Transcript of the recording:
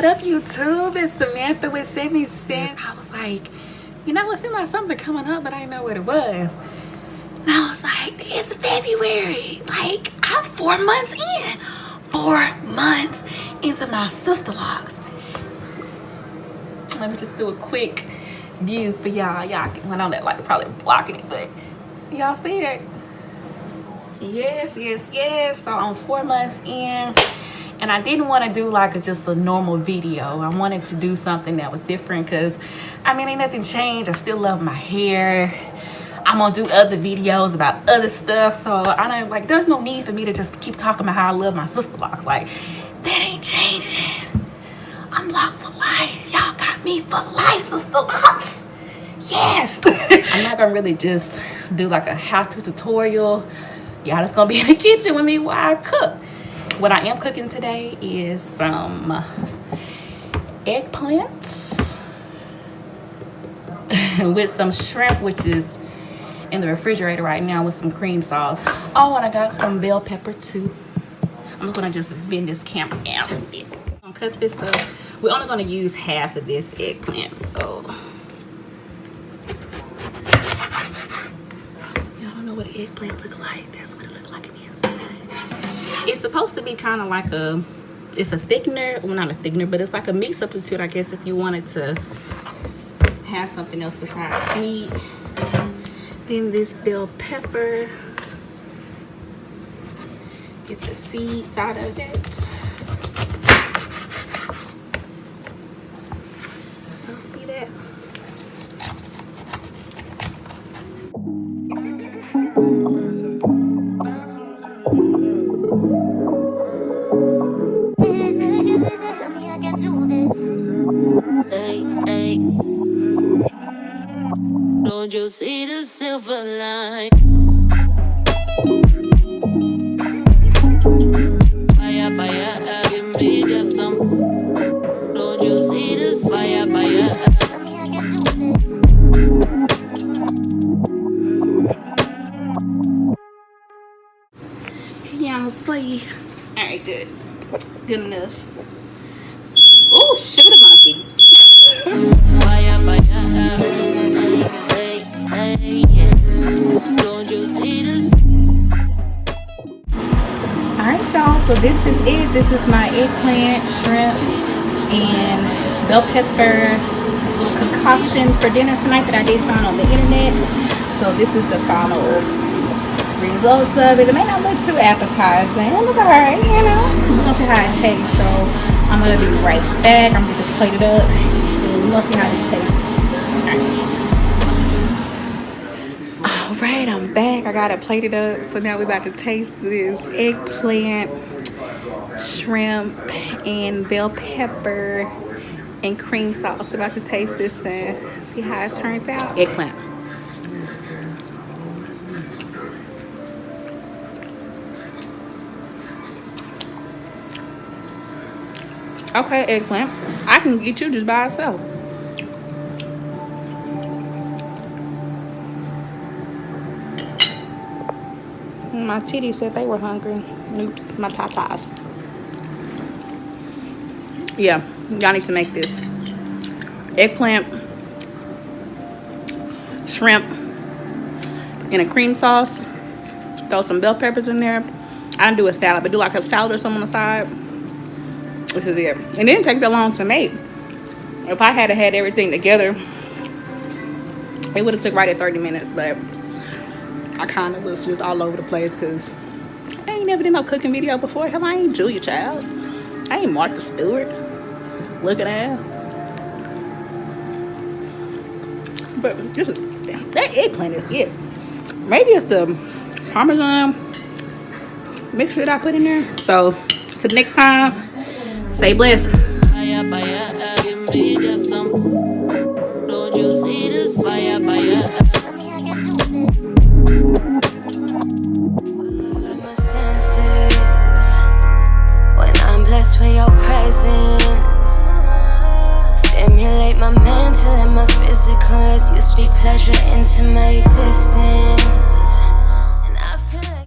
What up, YouTube? It's Samantha with 70 Cents. I was like, you know, it seemed like something coming up, but I didn't know what it was. And I was like, it's February. Like, I'm 4 months in. 4 months into my Sisterlocks. Let me just do a quick view for y'all. Y'all can, well, I know that like probably blocking it, but y'all see it? Yes. So I'm 4 months in. And I didn't want to do like just a normal video. I wanted to do something that was different because, I mean, ain't nothing changed. I still love my hair. I'm going to do other videos about other stuff. So I don't like, there's no need for me to just keep talking about how I love my Sisterlocks. Like, that ain't changing. I'm locked for life. Y'all got me for life, Sisterlocks. Yes. I'm not going to really just do like a how-to tutorial. Y'all just going to be in the kitchen with me while I cook. What I am cooking today is some eggplants with some shrimp, which is in the refrigerator right now with some cream sauce. Oh, and I got some bell pepper too. I'm gonna just bend this camera down a bit. I'm gonna cut this up. We're only gonna use half of this eggplant, so y'all don't know what an eggplant look like. That's what it looks like in the inside. It's supposed to be kind of like it's a thickener, well not a thickener, but it's like a meat substitute, I guess, if you wanted to have something else besides meat. Then this bell pepper, get the seeds out of it. Y'all see that? Don't you see the silver line? Fire, fire, give me just some. Don't you see this fire, fire? Can y'all see? All right, good enough. Oh, shoot a monkey. Fire, fire, yeah. Don't you see this? Alright, y'all, so this is it. This is my eggplant, shrimp, and bell pepper little concoction for dinner tonight that I did find on the internet. So this is the final results of it. It may not look too appetizing. It looks alright, you know. We're gonna see how it tastes. So I'm gonna be right back. I'm gonna just plate it up. We're gonna see how this tastes. Alright, I'm back. I got it plated up. So now we're about to taste this eggplant, shrimp, and bell pepper and cream sauce. We're about to taste this and see how it turns out. Eggplant. Okay, eggplant. I can get you just by itself. My titties said they were hungry. Oops, my tatas. Yeah, y'all need to make this. Eggplant, shrimp, in a cream sauce. Throw some bell peppers in there. I didn't do a salad, but do like a salad or something on the side. This is it. It didn't take that long to make. If I had had everything together, it would have took right at 30 minutes, but I kind of was just all over the place because I ain't never did no cooking video before. Hell, I ain't Julia Childs. I ain't Martha Stewart. Look at that. But just that eggplant is it. Maybe it's the Parmesan mixture that I put in there. So, till next time, stay blessed. Fire, fire, give me just some. Don't you see this fire, fire? With your presence, stimulate my mental and my physical as you speak pleasure into my existence.